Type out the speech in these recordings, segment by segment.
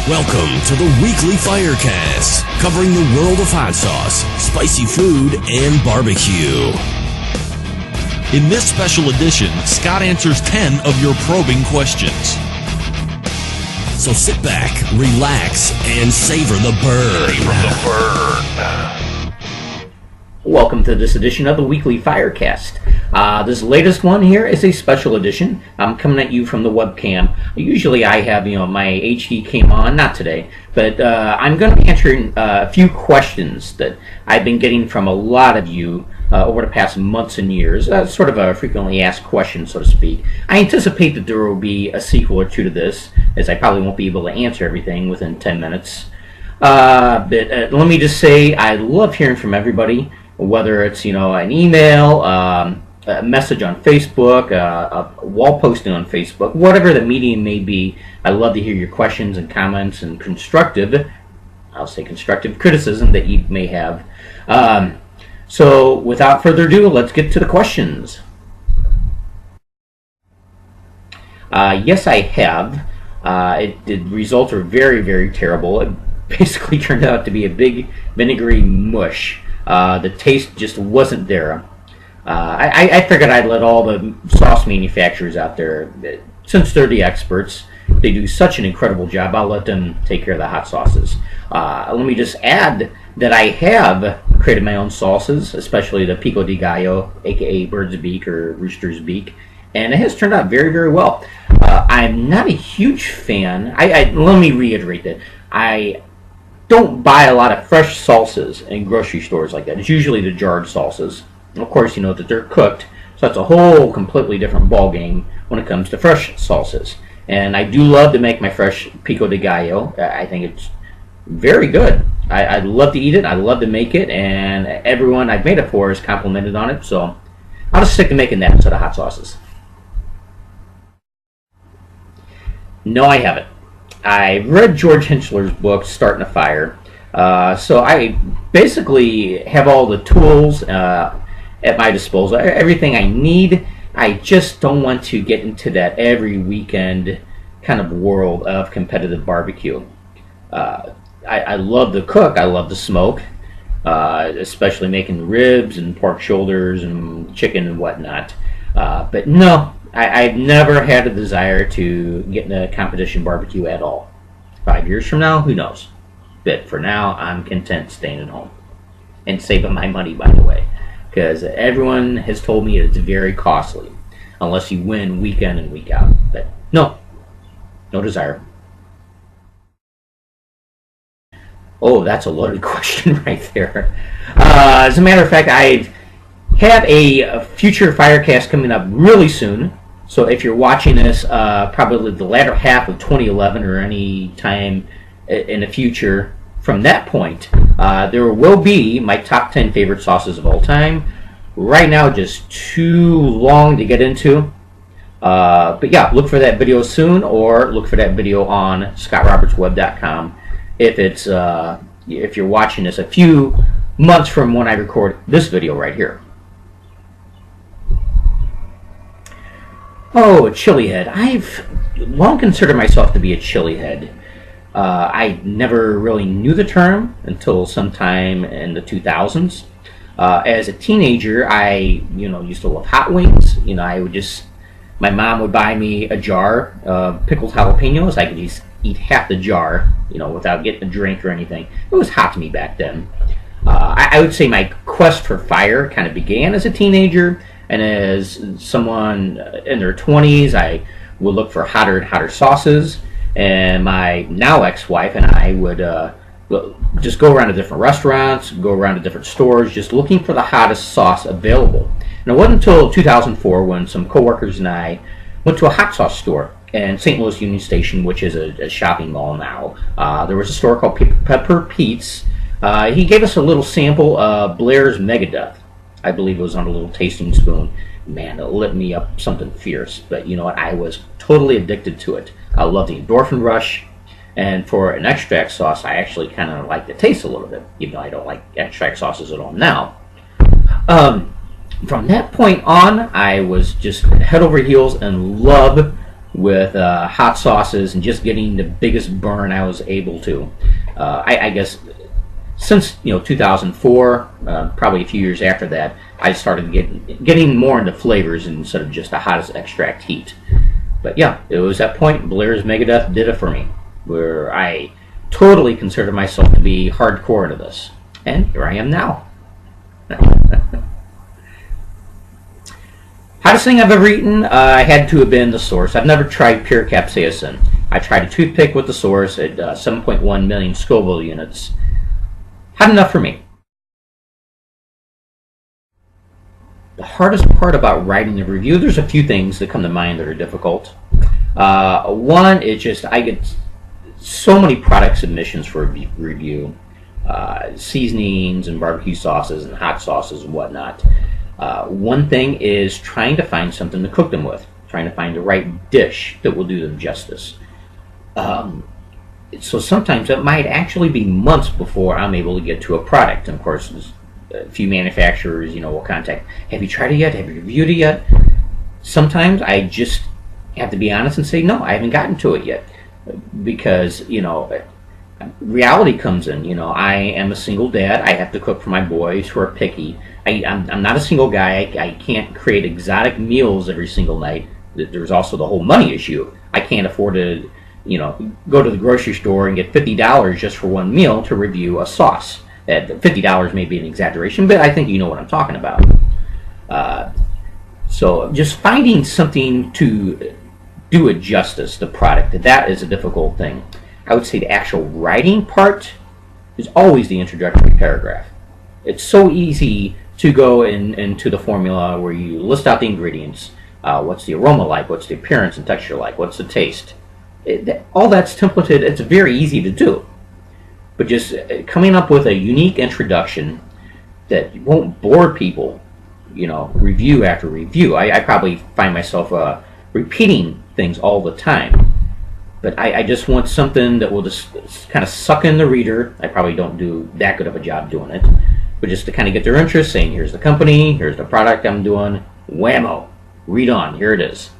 Welcome to the Weekly Firecast, covering the world of hot sauce, spicy food, and barbecue. In this special edition, Scott answers 10 of your probing questions. So sit back, relax, and savor the burn. Welcome to this edition of the Weekly Firecast. This latest one here is a special edition. I'm coming at you from the webcam. Usually I have, my HD cam on, not today, but I'm going to be answering a few questions that I've been getting from a lot of you over the past months and years. Sort of a frequently asked question, so to speak. I anticipate that there will be a sequel or two to this, as I probably won't be able to answer everything within 10 minutes. But let me just say, I love hearing from everybody, whether it's, an email, a message on Facebook, a wall posting on Facebook, whatever the medium may be. I love to hear your questions and comments and constructive criticism that you may have. So without further ado, let's get to the questions. Yes, I have. The results are very, very terrible. It basically turned out to be a big vinegary mush. The taste just wasn't there. I figured I'd let all the sauce manufacturers out there, since they're the experts, they do such an incredible job, I'll let them take care of the hot sauces. Let me just add that I have created my own sauces, especially the pico de gallo, aka bird's beak or rooster's beak, and it has turned out very, very well. I'm not a huge fan. Let me reiterate that. I don't buy a lot of fresh salsas in grocery stores like that. It's usually the jarred salsas. Of course, you know that they're cooked, so that's a whole completely different ball game when it comes to fresh salsas. And I do love to make my fresh pico de gallo. I think it's very good. I love to eat it. I love to make it, and everyone I've made it for has complimented on it. So I'll just stick to making that instead of hot sauces. No, I haven't. I read George Henschler's book, Starting a Fire. So I basically have all the tools at my disposal, everything I need. I just don't want to get into that every weekend kind of world of competitive barbecue. I love to cook, I love to smoke, especially making ribs and pork shoulders and chicken and whatnot. But no, I've never had a desire to get into competition barbecue at all. 5 years from now, who knows? But for now, I'm content staying at home and saving my money, by the way, because everyone has told me it's very costly unless you win week in and week out. But no desire. Oh, that's a loaded question right there. As a matter of fact, I have a future Firecast coming up really soon. So if you're watching this probably the latter half of 2011 or any time in the future from that point, there will be my top 10 favorite sauces of all time. Right now, just too long to get into. But yeah, look for that video soon, or look for that video on scottrobertsweb.com if you're watching this a few months from when I record this video right here. Oh, chili head. I've long considered myself to be a chili head. I never really knew the term until sometime in the 2000s. As a teenager, I used to love hot wings. My mom would buy me a jar of pickled jalapenos. I could just eat half the jar, without getting a drink or anything. It was hot to me back then. I would say my quest for fire kind of began as a teenager, and as someone in their 20s, I would look for hotter and hotter sauces. And my now ex-wife and I would just go around to different restaurants, go around to different stores, just looking for the hottest sauce available. And it wasn't until 2004 when some coworkers and I went to a hot sauce store in St. Louis Union Station, which is a shopping mall now. There was a store called Pepper Pete's. He gave us a little sample of Blair's Megadeth. I believe it was on a little tasting spoon. Man, it lit me up something fierce. But you know what? I was totally addicted to it. I love the endorphin rush. And for an extract sauce, I actually kind of like the taste a little bit, even though I don't like extract sauces at all now. From that point on, I was just head over heels in love with hot sauces and just getting the biggest burn I was able to. I guess since 2004, probably a few years after that, I started getting more into flavors instead of just the hottest extract heat. But yeah, it was that point. Blair's Megadeth did it for me, where I totally considered myself to be hardcore into this, and here I am now. Hottest thing I've ever eaten had to have been the Source. I've never tried pure capsaicin. I tried a toothpick with the Source at 7.1 million Scoville units. Hot enough for me. The hardest part about writing the review, there's a few things that come to mind that are difficult. One is just I get so many product submissions for a review. Seasonings and barbecue sauces and hot sauces and whatnot. One thing is trying to find something to cook them with, trying to find the right dish that will do them justice. So sometimes it might actually be months before I'm able to get to a product. And of course, there's a few manufacturers, will contact, have you tried it yet? Have you reviewed it yet? Sometimes I just have to be honest and say, no, I haven't gotten to it yet. Because, reality comes in. I am a single dad. I have to cook for my boys who are picky. I'm not a single guy. I can't create exotic meals every single night. There's also the whole money issue. I can't afford to, go to the grocery store and get $50 just for one meal to review a sauce. $50 may be an exaggeration, but I think you know what I'm talking about. So just finding something to do it justice, the product, that is a difficult thing. I would say the actual writing part is always the introductory paragraph. It's so easy to go into the formula where you list out the ingredients. What's the aroma like? What's the appearance and texture like? What's the taste? All that's templated. It's very easy to do. But just coming up with a unique introduction that won't bore people, review after review. I probably find myself repeating things all the time. But I just want something that will just kind of suck in the reader. I probably don't do that good of a job doing it. But just to kind of get their interest, saying, here's the company, here's the product I'm doing, whammo, read on, here it is.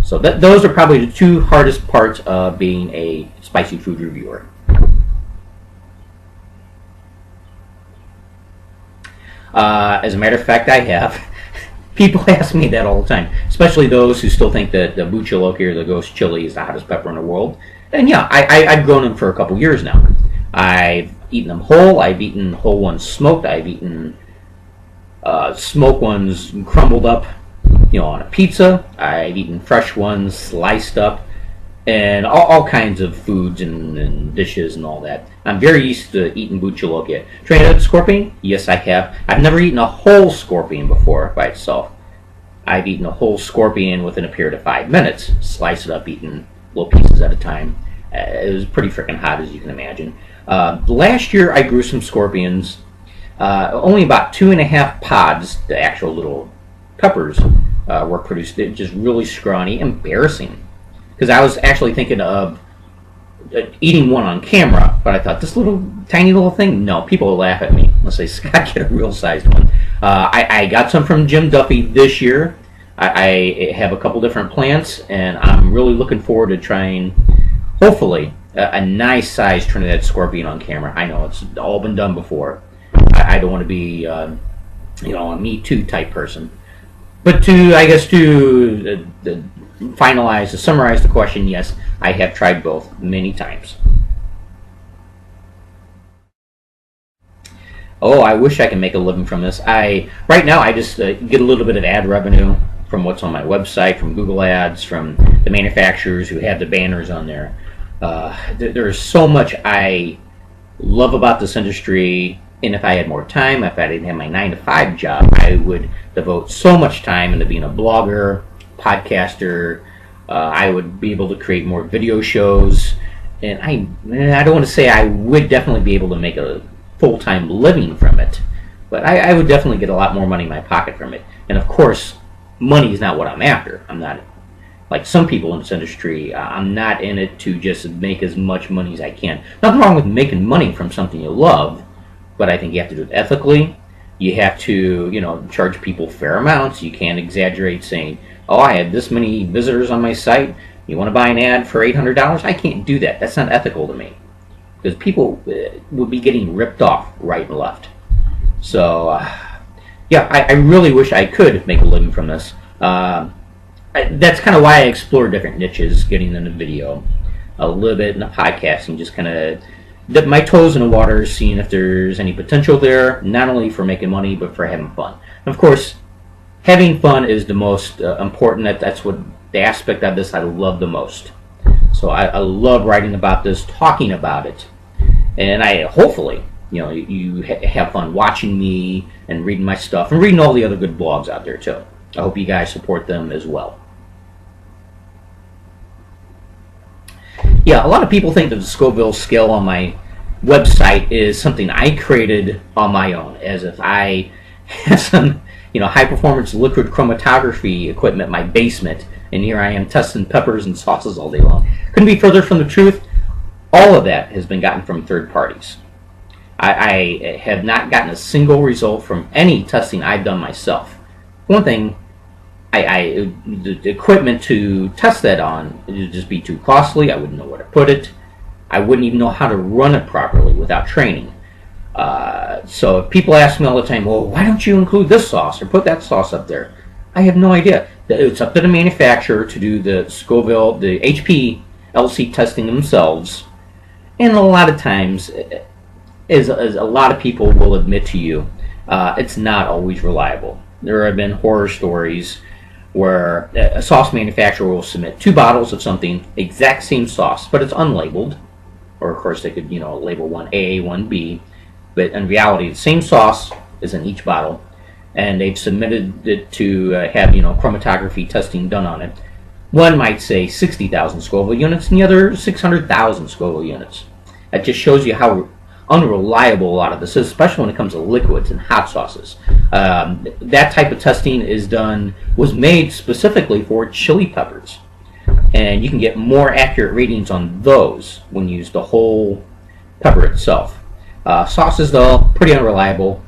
So those are probably the two hardest parts of being a spicy food reviewer. As a matter of fact, I have. People ask me that all the time, especially those who still think that the buchaloki or the ghost chili is the hottest pepper in the world. And yeah, I've grown them for a couple years now. I've eaten them whole. I've eaten whole ones smoked. I've eaten smoked ones crumbled up, on a pizza. I've eaten fresh ones sliced up, and all kinds of foods and dishes and all that. I'm very used to eating buchaloki. Tried out scorpion? Yes, I have. I've never eaten a whole scorpion before by itself. I've eaten a whole scorpion within a period of 5 minutes, slice it up, eating little pieces at a time. It was pretty freaking hot, as you can imagine. Last year, I grew some scorpions. Only about 2.5 pods, the actual little peppers, were produced. They're just really scrawny, embarrassing. Because I was actually thinking of eating one on camera, but I thought, this tiny little thing? No, people will laugh at me unless they Scott, get a real sized one. I got some from Jim Duffy this year. I have a couple different plants, and I'm really looking forward to trying, hopefully, a nice sized Trinidad scorpion on camera. I know it's all been done before. I don't want to be, a Me Too type person. But to summarize the question, yes, I have tried both many times. Oh, I wish I could make a living from this. Right now I just get a little bit of ad revenue from what's on my website, from Google Ads, from the manufacturers who have the banners on there. There's so much I love about this industry, and if I had more time, if I didn't have my 9-to-5 job, I would devote so much time into being a blogger, podcaster. I would be able to create more video shows, and I don't want to say I would definitely be able to make a full-time living from it, but I would definitely get a lot more money in my pocket from it. And of course, money is not what I'm after. I'm not like some people in this industry. I'm not in it to just make as much money as I can. Nothing wrong with making money from something you love, but I think you have to do it ethically. You have to, charge people fair amounts. You can't exaggerate saying, oh, I had this many visitors on my site. You want to buy an ad for $800? I can't do that. That's not ethical to me, because people would be getting ripped off right and left. So, yeah, I really wish I could make a living from this. That's kind of why I explore different niches, getting into video, a little bit in the podcasting, just kind of dip my toes in the water, seeing if there's any potential there, not only for making money, but for having fun. And of course, having fun is the most important. That's what the aspect of this I love the most. So I love writing about this, talking about it, and I hopefully, you have fun watching me and reading my stuff and reading all the other good blogs out there too. I hope you guys support them as well. Yeah, a lot of people think that the Scoville Scale on my website is something I created on my own, as if I had some, high-performance liquid chromatography equipment in my basement, and here I am testing peppers and sauces all day long. Couldn't be further from the truth. All of that has been gotten from third parties. I have not gotten a single result from any testing I've done myself. One thing, the equipment to test that on would just be too costly. I wouldn't know where to put it. I wouldn't even know how to run it properly without training. So if people ask me all the time, well, why don't you include this sauce or put that sauce up there? I have no idea. It's up to the manufacturer to do the Scoville, the HPLC testing themselves. And a lot of times, as a lot of people will admit to you, it's not always reliable. There have been horror stories where a sauce manufacturer will submit 2 bottles of something, exact same sauce, but it's unlabeled. Or of course they could, label one A, one B, but in reality the same sauce is in each bottle, and they've submitted it to have chromatography testing done on it. One might say 60,000 Scoville units, and the other 600,000 Scoville units. That just shows you how unreliable a lot of this is, especially when it comes to liquids and hot sauces. That type of testing was made specifically for chili peppers, and you can get more accurate readings on those when you use the whole pepper itself. Sauces, though, pretty unreliable.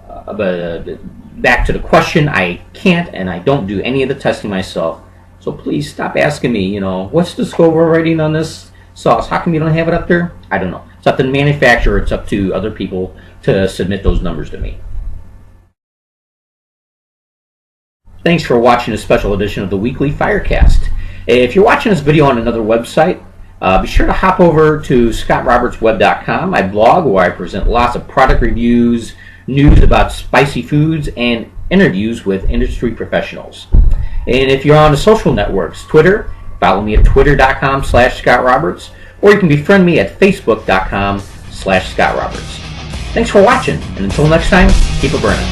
But back to the question, I can't and I don't do any of the testing myself, so please stop asking me, what's the Scoville rating on this sauce? How come you don't have it up there? I don't know. It's up to the manufacturer. It's up to other people to submit those numbers to me. Thanks for watching a special edition of the Weekly Firecast. If you're watching this video on another website, be sure to hop over to scottrobertsweb.com, my blog, where I present lots of product reviews, news about spicy foods, and interviews with industry professionals. And if you're on the social networks, Twitter, follow me at twitter.com/scottroberts, or you can befriend me at facebook.com/scottroberts. Thanks for watching, and until next time, keep it burning.